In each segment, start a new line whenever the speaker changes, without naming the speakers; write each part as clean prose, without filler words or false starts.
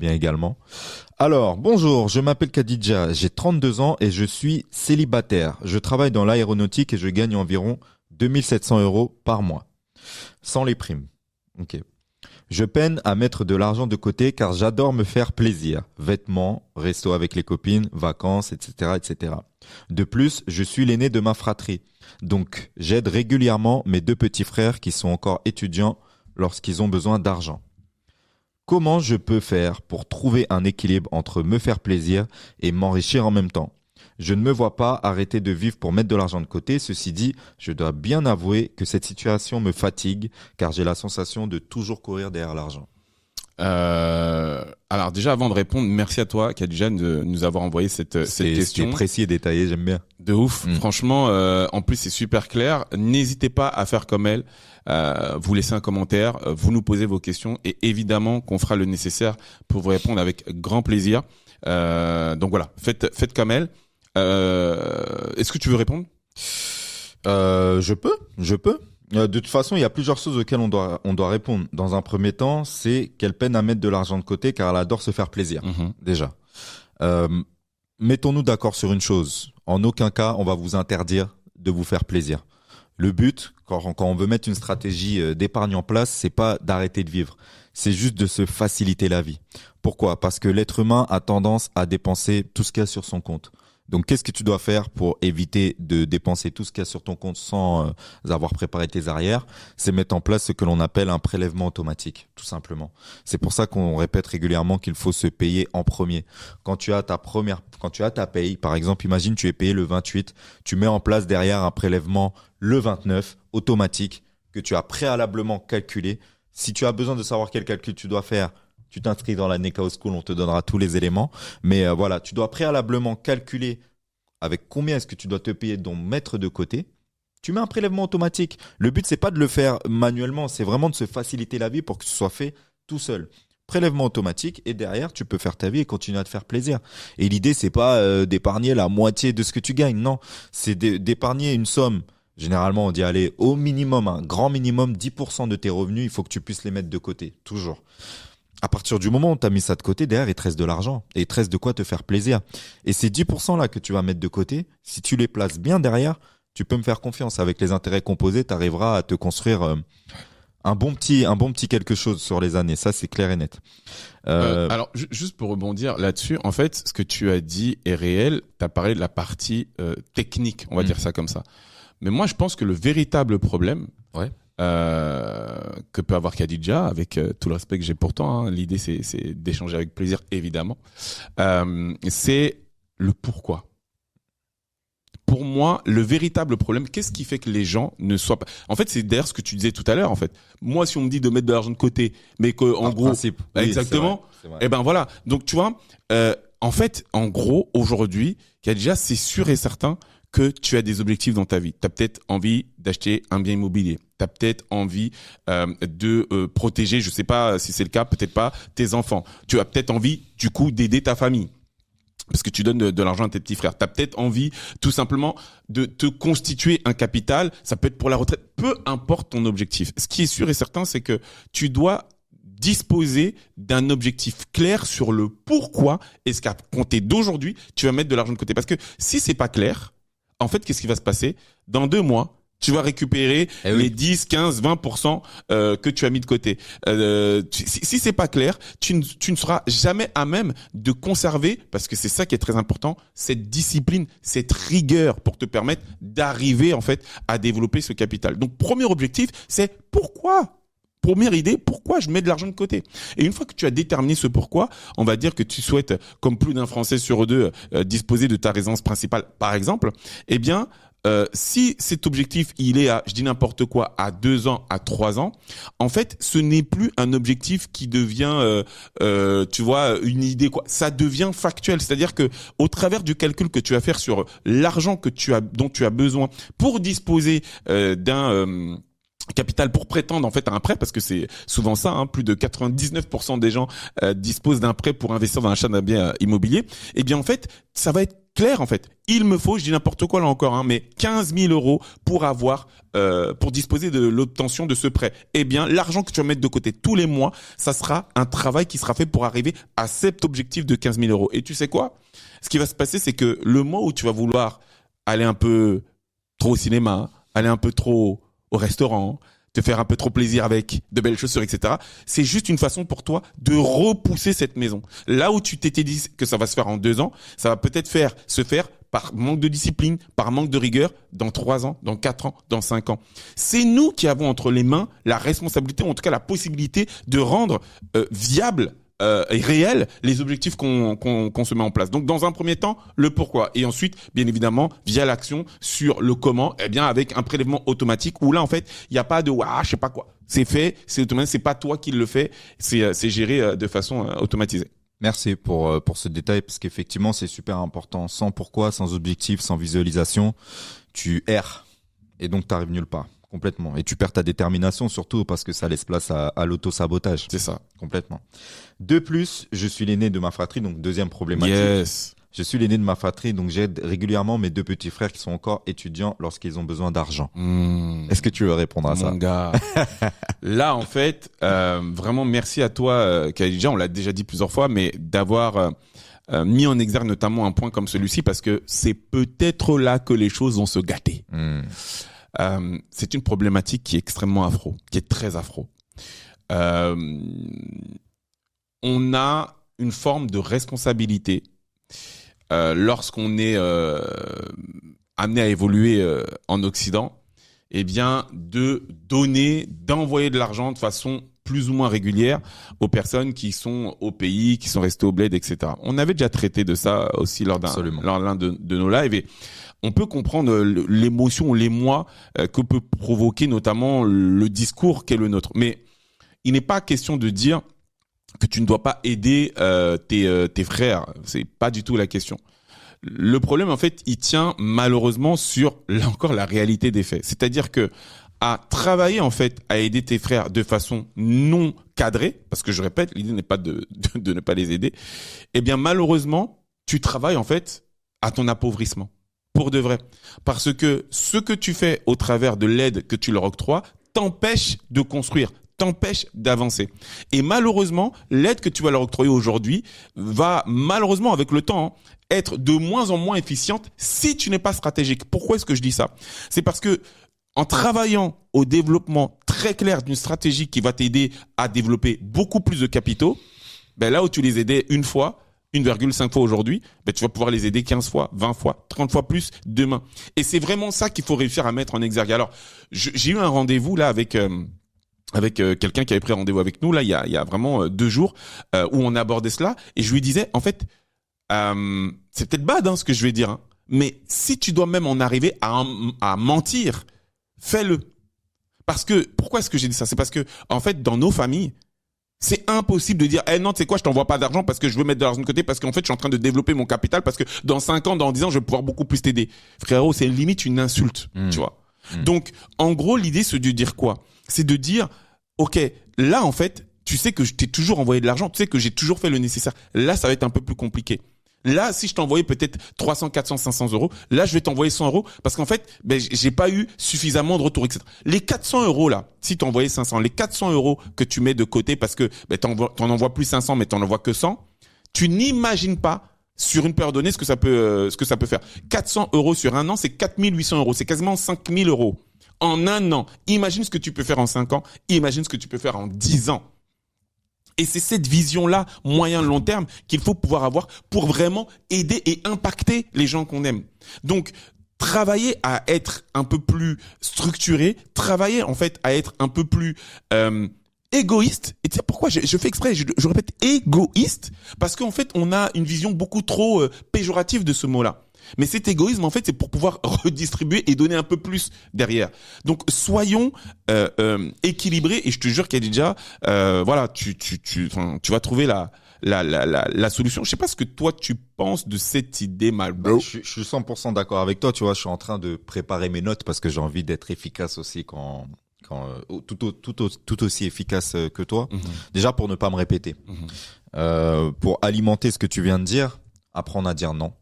Bien également. Alors, bonjour, je m'appelle Khadija, j'ai 32 ans et je suis célibataire. Je travaille dans l'aéronautique et je gagne environ 2 700 € par mois, sans les primes. Ok. Je peine à mettre de l'argent de côté car j'adore me faire plaisir. Vêtements, resto avec les copines, vacances, etc., etc. De plus, je suis l'aîné de ma fratrie. Donc, j'aide régulièrement mes deux petits frères qui sont encore étudiants lorsqu'ils ont besoin d'argent. Comment je peux faire pour trouver un équilibre entre me faire plaisir et m'enrichir en même temps? Je ne me vois pas arrêter de vivre pour mettre de l'argent de côté. Ceci dit, je dois bien avouer que cette situation me fatigue car j'ai la sensation de toujours courir derrière l'argent.
Alors déjà avant de répondre, merci à toi Khadija de nous avoir envoyé cette question.
C'est précis et détaillé, j'aime bien.
De ouf, franchement, en plus c'est super clair. N'hésitez pas à faire comme elle, vous laissez un commentaire, vous nous posez vos questions et évidemment qu'on fera le nécessaire pour vous répondre avec grand plaisir. Donc voilà, faites comme elle. Est-ce que tu veux répondre?
Je peux. De toute façon, il y a plusieurs choses auxquelles on doit répondre. Dans un premier temps, c'est qu'elle peine à mettre de l'argent de côté car elle adore se faire plaisir. Déjà. Euh, Mettons-nous d'accord sur une chose. En aucun cas, on va vous interdire de vous faire plaisir. Le but, quand on veut mettre une stratégie d'épargne en place, c'est pas d'arrêter de vivre. C'est juste de se faciliter la vie. Pourquoi? Parce que l'être humain a tendance à dépenser tout ce qu'il y a sur son compte. Donc, qu'est-ce que tu dois faire pour éviter de dépenser tout ce qu'il y a sur ton compte sans avoir préparé tes arrières? C'est mettre en place ce que l'on appelle un prélèvement automatique, tout simplement. C'est pour ça qu'on répète régulièrement qu'il faut se payer en premier. Quand tu as ta paye, par exemple, imagine tu es payé le 28, tu mets en place derrière un prélèvement le 29, automatique, que tu as préalablement calculé. Si tu as besoin de savoir quel calcul tu dois faire, tu t'inscris dans la Nekao School, on te donnera tous les éléments. Mais voilà, tu dois préalablement calculer avec combien est-ce que tu dois te payer, donc mettre de côté. Tu mets un prélèvement automatique. Le but, c'est pas de le faire manuellement, c'est vraiment de se faciliter la vie pour que ce soit fait tout seul. Prélèvement automatique et derrière, tu peux faire ta vie et continuer à te faire plaisir. Et l'idée, c'est pas d'épargner la moitié de ce que tu gagnes, non. C'est d'épargner une somme. Généralement, on dit aller au minimum, un grand minimum, 10% de tes revenus, il faut que tu puisses les mettre de côté, toujours. À partir du moment où tu as mis ça de côté, derrière, il te reste de l'argent. Et il te reste de quoi te faire plaisir. Et ces 10% là que tu vas mettre de côté, si tu les places bien derrière, tu peux me faire confiance. Avec les intérêts composés, tu arriveras à te construire un bon petit quelque chose sur les années. Ça, c'est clair et net.
Alors, juste pour rebondir là-dessus, en fait, ce que tu as dit est réel. Tu as parlé de la partie technique, on va dire ça comme ça. Mais moi, je pense que le véritable problème,
Ouais.
que peut avoir Khadija, avec tout le respect que j'ai pour toi, hein, l'idée c'est d'échanger avec plaisir évidemment, c'est le pourquoi. Pour moi, le véritable problème, qu'est-ce qui fait que les gens ne soient pas... En fait, c'est d'ailleurs ce que tu disais tout à l'heure, en fait. Moi, si on me dit de mettre de l'argent de côté, mais que en
Par
gros...
principe. Oui,
exactement.
c'est vrai.
Et ben voilà. Donc, tu vois, en fait, en gros, aujourd'hui, Khadija, c'est sûr et certain que tu as des objectifs dans ta vie. Tu as peut-être envie d'acheter un bien immobilier. Tu as peut-être envie de protéger, je sais pas si c'est le cas, peut-être pas, tes enfants. Tu as peut-être envie, du coup, d'aider ta famille. Parce que tu donnes de l'argent à tes petits frères. Tu as peut-être envie, tout simplement, de te constituer un capital. Ça peut être pour la retraite. Peu importe ton objectif. Ce qui est sûr et certain, c'est que tu dois disposer d'un objectif clair sur le pourquoi est-ce qu'à compter d'aujourd'hui, tu vas mettre de l'argent de côté. Parce que si c'est pas clair, en fait, qu'est-ce qui va se passer? Dans 2 mois, tu vas récupérer les 10, 15, 20% que tu as mis de côté. Si c'est pas clair, tu ne seras jamais à même de conserver, parce que c'est ça qui est très important, cette discipline, cette rigueur pour te permettre d'arriver en fait à développer ce capital. Donc premier objectif, c'est pourquoi? Première idée, pourquoi je mets de l'argent de côté? Et une fois que tu as déterminé ce pourquoi, on va dire que tu souhaites, comme plus d'un Français sur deux, disposer de ta résidence principale, par exemple, eh bien, si cet objectif, il est à, je dis n'importe quoi, à 2 ans, à 3 ans, en fait, ce n'est plus un objectif qui devient, tu vois, une idée, quoi. Ça devient factuel. C'est-à-dire que, au travers du calcul que tu vas faire sur l'argent dont tu as besoin pour disposer d'un capital pour prétendre en fait à un prêt, parce que c'est souvent ça, hein, plus de 99% des gens disposent d'un prêt pour investir dans l'achat d'un bien immobilier, et bien en fait ça va être clair en fait. Il me faut, je dis n'importe quoi là encore, hein, mais 15 000 euros pour disposer de l'obtention de ce prêt. Eh bien, l'argent que tu vas mettre de côté tous les mois, ça sera un travail qui sera fait pour arriver à cet objectif de 15 000 euros. Et tu sais quoi? Ce qui va se passer, c'est que le mois où tu vas vouloir aller un peu trop au cinéma, aller un peu trop au restaurant, te faire un peu trop plaisir avec de belles chaussures, etc. C'est juste une façon pour toi de repousser cette maison. Là où tu t'étais dit que ça va se faire en 2 ans, ça va peut-être se faire par manque de discipline, par manque de rigueur, dans 3 ans, dans 4 ans, dans 5 ans. C'est nous qui avons entre les mains la responsabilité, ou en tout cas la possibilité de rendre viable et réel les objectifs qu'on se met en place. Donc dans un premier temps, le pourquoi, et ensuite bien évidemment via l'action sur le comment, eh bien avec un prélèvement automatique où là en fait, il y a pas de je sais pas quoi. C'est fait, c'est automatique, c'est pas toi qui le fais, c'est géré de façon automatisée.
Merci pour ce détail parce qu'effectivement c'est super important. Sans pourquoi, sans objectif, sans visualisation, tu erres et donc t'arrives nulle part. Complètement. Et tu perds ta détermination surtout parce que ça laisse place à l'auto-sabotage.
C'est ça.
Complètement. De plus, je suis l'aîné de ma fratrie, donc deuxième problématique.
Yes.
Je suis l'aîné de ma fratrie, donc j'aide régulièrement mes 2 petits frères qui sont encore étudiants lorsqu'ils ont besoin d'argent. Est-ce que tu veux répondre à ça?
Mon gars. Là, en fait, vraiment merci à toi, Khadija. On l'a déjà dit plusieurs fois, mais d'avoir mis en exergue notamment un point comme celui-ci parce que c'est peut-être là que les choses vont se gâter. C'est une problématique qui est extrêmement afro, qui est très afro. On a une forme de responsabilité lorsqu'on est amené à évoluer en Occident, eh bien de donner, d'envoyer de l'argent de façon plus ou moins régulière aux personnes qui sont au pays, qui sont restées au bled, etc. On avait déjà traité de ça aussi lors l'un de nos lives et on peut comprendre l'émotion, l'émoi que peut provoquer notamment le discours qu'est le nôtre. Mais il n'est pas question de dire que tu ne dois pas aider tes frères. C'est pas du tout la question. Le problème, en fait, il tient malheureusement sur, là encore, la réalité des faits. C'est-à-dire que à travailler, en fait, à aider tes frères de façon non cadrée, parce que je répète, l'idée n'est pas de ne pas les aider, eh bien, malheureusement, tu travailles, en fait, à ton appauvrissement. Pour de vrai. Parce que ce que tu fais au travers de l'aide que tu leur octroies t'empêche de construire, t'empêche d'avancer. Et malheureusement, l'aide que tu vas leur octroyer aujourd'hui va malheureusement avec le temps être de moins en moins efficiente si tu n'es pas stratégique. Pourquoi est-ce que je dis ça? C'est parce que en travaillant au développement très clair d'une stratégie qui va t'aider à développer beaucoup plus de capitaux, ben là où tu les aidais une fois, 1,5 fois aujourd'hui, ben tu vas pouvoir les aider 15 fois, 20 fois, 30 fois plus demain. Et c'est vraiment ça qu'il faut réussir à mettre en exergue. Alors, j'ai eu un rendez-vous là avec quelqu'un qui avait pris rendez-vous avec nous là il y a vraiment 2 jours où on abordait cela et je lui disais en fait c'est peut-être bad ce que je vais dire mais si tu dois même en arriver à mentir, fais-le. Parce que pourquoi est-ce que j'ai dit ça? C'est parce que en fait dans nos familles c'est impossible de dire non, tu sais quoi, je t'envoie pas d'argent parce que je veux mettre de l'argent de côté parce qu'en fait je suis en train de développer mon capital parce que dans 5 ans, dans 10 ans je vais pouvoir beaucoup plus t'aider. Frérot, c'est limite une insulte, tu vois. Donc en gros l'idée c'est de dire quoi? C'est de dire OK, là en fait, tu sais que je t'ai toujours envoyé de l'argent, tu sais que j'ai toujours fait le nécessaire. Là ça va être un peu plus compliqué. Là, si je t'envoyais peut-être 300, 400, 500 euros, là, je vais t'envoyer 100 euros parce qu'en fait, j'ai pas eu suffisamment de retour, etc. Les 400 euros, là, si t'envoyais 500, les 400 euros que tu mets de côté parce que, t'en envoies plus 500, mais t'en envoies que 100, tu n'imagines pas sur une période donnée ce que ça peut faire. 400 euros sur un an, c'est 4800 euros. C'est quasiment 5000 euros. En un an. Imagine ce que tu peux faire en 5 ans. Imagine ce que tu peux faire en 10 ans. Et c'est cette vision-là, moyen-long terme, qu'il faut pouvoir avoir pour vraiment aider et impacter les gens qu'on aime. Donc, travailler à être un peu plus structuré, travailler en fait à être un peu plus égoïste. Et tu sais pourquoi je fais exprès, je répète égoïste, parce qu'en fait, on a une vision beaucoup trop péjorative de ce mot-là. Mais cet égoïsme, en fait, c'est pour pouvoir redistribuer et donner un peu plus derrière. Donc, soyons équilibrés. Et je te jure, Khadija, voilà, tu vas trouver la solution. Je sais pas ce que toi tu penses de cette idée, bro.
Je suis 100% d'accord avec toi. Tu vois, je suis en train de préparer mes notes parce que j'ai envie d'être efficace aussi tout aussi efficace que toi. Déjà pour ne pas me répéter, pour alimenter ce que tu viens de dire. Apprendre à dire non.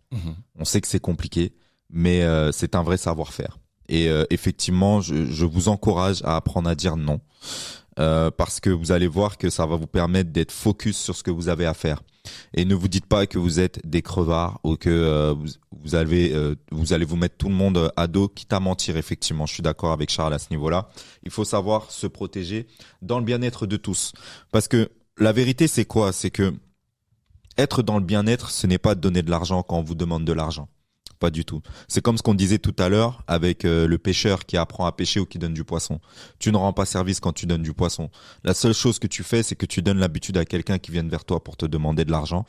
On sait que c'est compliqué, mais c'est un vrai savoir-faire. Et effectivement, je vous encourage à apprendre à dire non, parce que vous allez voir que ça va vous permettre d'être focus sur ce que vous avez à faire. Et ne vous dites pas que vous êtes des crevards ou que vous allez vous mettre tout le monde à dos, quitte à mentir. Effectivement, je suis d'accord avec Charles à ce niveau-là. Il faut savoir se protéger dans le bien-être de tous, parce que la vérité, c'est quoi? C'est que être dans le bien-être, ce n'est pas de donner de l'argent quand on vous demande de l'argent. Pas du tout. C'est comme ce qu'on disait tout à l'heure avec le pêcheur qui apprend à pêcher ou qui donne du poisson. Tu ne rends pas service quand tu donnes du poisson. La seule chose que tu fais, c'est que tu donnes l'habitude à quelqu'un qui vienne vers toi pour te demander de l'argent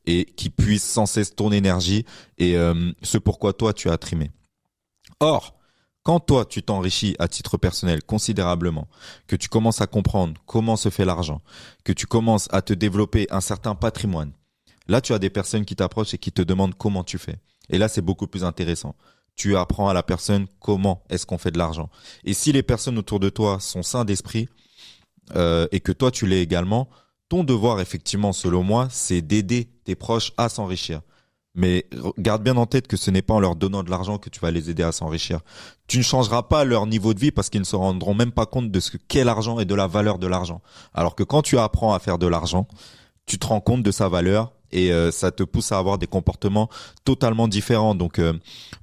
et qui puise sans cesse ton énergie et ce pourquoi toi tu as trimé. Or, quand toi tu t'enrichis à titre personnel considérablement, que tu commences à comprendre comment se fait l'argent, que tu commences à te développer un certain patrimoine, là tu as des personnes qui t'approchent et qui te demandent comment tu fais. Et là, c'est beaucoup plus intéressant. Tu apprends à la personne comment est-ce qu'on fait de l'argent. Et si les personnes autour de toi sont sains d'esprit et que toi, tu l'es également, ton devoir, effectivement, selon moi, c'est d'aider tes proches à s'enrichir. Mais garde bien en tête que ce n'est pas en leur donnant de l'argent que tu vas les aider à s'enrichir. Tu ne changeras pas leur niveau de vie parce qu'ils ne se rendront même pas compte de ce qu'est l'argent et de la valeur de l'argent. Alors que quand tu apprends à faire de l'argent, tu te rends compte de sa valeur et ça te pousse à avoir des comportements totalement différents. Donc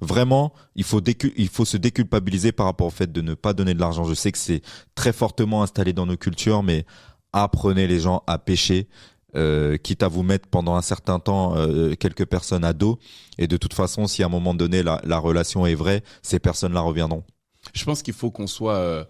vraiment, il faut se déculpabiliser par rapport au fait de ne pas donner de l'argent. Je sais que c'est très fortement installé dans nos cultures, mais apprenez les gens à pêcher, quitte à vous mettre pendant un certain temps quelques personnes à dos. Et de toute façon, si à un moment donné la relation est vraie, ces personnes-là reviendront.
Je pense qu'il faut qu'on soit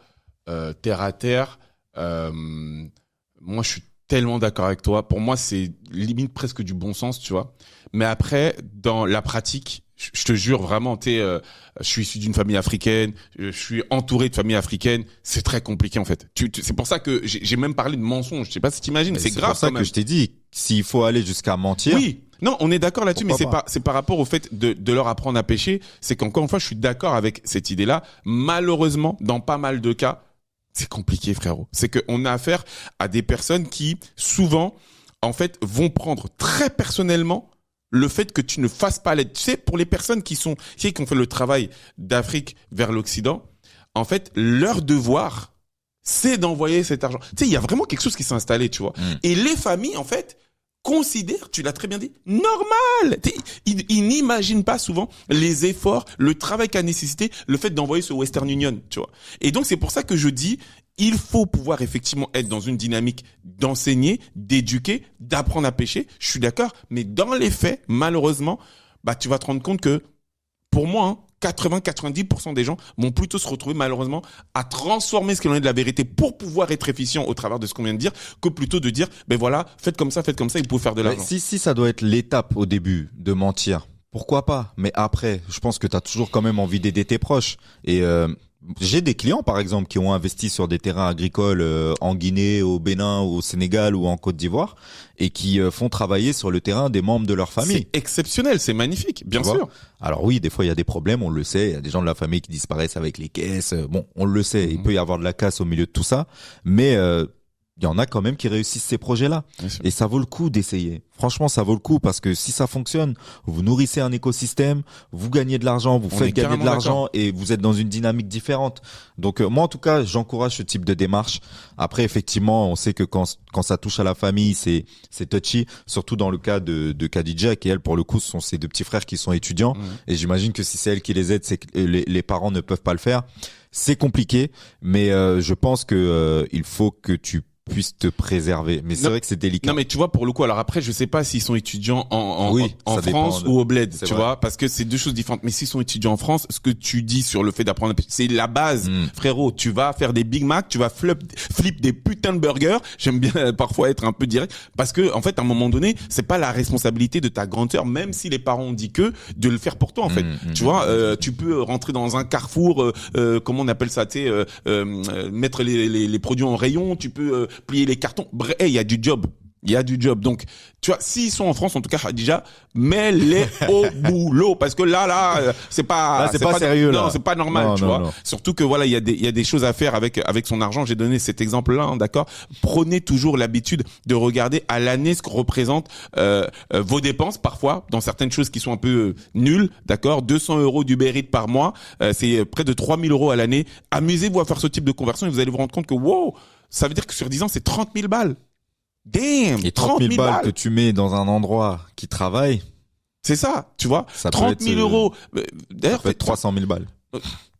terre à terre. Moi, je suis tellement d'accord avec toi. Pour moi, c'est limite presque du bon sens, tu vois. Mais après, dans la pratique, je te jure vraiment, je suis issu d'une famille africaine, je suis entouré de familles africaines. C'est très compliqué en fait. C'est pour ça que j'ai même parlé de mensonges. Je sais pas si t'imagines. C'est grave.
C'est pour ça que je t'ai dit, s'il faut aller jusqu'à mentir.
Oui. Non, on est d'accord là-dessus, mais c'est par rapport au fait de leur apprendre à pêcher. C'est qu'encore une fois, je suis d'accord avec cette idée-là. Malheureusement, dans pas mal de cas, c'est compliqué, frérot. C'est qu'on a affaire à des personnes qui, souvent, en fait, vont prendre très personnellement le fait que tu ne fasses pas l'aide. Tu sais, pour les personnes qui ont fait le travail d'Afrique vers l'Occident, en fait, leur devoir, c'est d'envoyer cet argent. Tu sais, il y a vraiment quelque chose qui s'est installé, tu vois. Et les familles, en fait, considèrent, tu l'as très bien dit, normal. Ils n'imaginent pas souvent les efforts, le travail qu'a nécessité le fait d'envoyer ce Western Union, tu vois. Et donc, c'est pour ça que je dis, il faut pouvoir effectivement être dans une dynamique d'enseigner, d'éduquer, d'apprendre à pêcher. Je suis d'accord. Mais dans les faits, malheureusement, tu vas te rendre compte que, pour moi, 80-90% des gens vont plutôt se retrouver malheureusement à transformer ce qu'il en est de la vérité pour pouvoir être efficient au travers de ce qu'on vient de dire, que plutôt de dire, voilà, faites comme ça, et vous pouvez faire de l'argent.
Si ça doit être l'étape au début de mentir, pourquoi pas? Mais après, je pense que tu as toujours quand même envie d'aider tes proches. Et j'ai des clients, par exemple, qui ont investi sur des terrains agricoles en Guinée, au Bénin, au Sénégal ou en Côte d'Ivoire et qui font travailler sur le terrain des membres de leur famille.
C'est exceptionnel, c'est magnifique, bien sûr.
Alors oui, des fois, il y a des problèmes, on le sait. Il y a des gens de la famille qui disparaissent avec les caisses. Bon, on le sait, il peut y avoir de la casse au milieu de tout ça. Mais il y en a quand même qui réussissent ces projets-là. Et ça vaut le coup d'essayer. Franchement, ça vaut le coup parce que si ça fonctionne, vous nourrissez un écosystème, vous gagnez de l'argent, vous faites gagner de l'argent et vous êtes dans une dynamique différente. Donc moi, en tout cas, j'encourage ce type de démarche. Après, effectivement, on sait que quand ça touche à la famille, c'est touchy. Surtout dans le cas de Khadija, qui elle, pour le coup, ce sont ses deux petits frères qui sont étudiants. Et j'imagine que si c'est elle qui les aide, c'est que les parents ne peuvent pas le faire. C'est compliqué, mais je pense que il faut que tu puisse te préserver. Mais c'est vrai que c'est délicat.
Non, mais tu vois, pour le coup, alors après, je sais pas s'ils sont étudiants en France ou au bled, tu vois, parce que c'est deux choses différentes. Mais s'ils sont étudiants en France, ce que tu dis sur le fait d'apprendre, c'est la base, frérot. Tu vas faire des Big Mac, tu vas flip des putains de burgers. J'aime bien parfois être un peu direct, parce que, en fait, à un moment donné, c'est pas la responsabilité de ta grande sœur, même si les parents ont dit que, de le faire pour toi, en fait. Tu vois, tu peux rentrer dans un carrefour, comment on appelle ça, tu sais, mettre les produits en rayon, tu peux plier les cartons. Bref, il y a du job. Il y a du job. Donc, tu vois, s'ils sont en France, en tout cas, Khadija, mets-les au boulot. Parce que là, c'est pas
sérieux, là.
Non, c'est pas normal,
non,
tu
non,
vois.
non.
Surtout que voilà, il y a des choses à faire avec son argent. J'ai donné cet exemple-là, hein, d'accord? Prenez toujours l'habitude de regarder à l'année ce que représente, vos dépenses, parfois, dans certaines choses qui sont un peu nulles, d'accord? 200 € d'Uber Eats par mois, c'est près de 3000 € à l'année. Amusez-vous à faire ce type de conversion et vous allez vous rendre compte que, wow, ça veut dire que sur 10 ans, c'est 30 000 balles. Damn!
Et 30 000 balles que tu mets dans un endroit qui travaille.
C'est ça, tu vois.
Ça
30 000 €. D'ailleurs,
ça peut être 300 000 balles.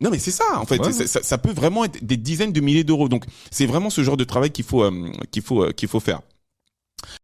Non, mais c'est ça, en fait.
Ouais.
Ça peut vraiment être des dizaines de milliers d'euros. Donc, c'est vraiment ce genre de travail qu'il faut faire.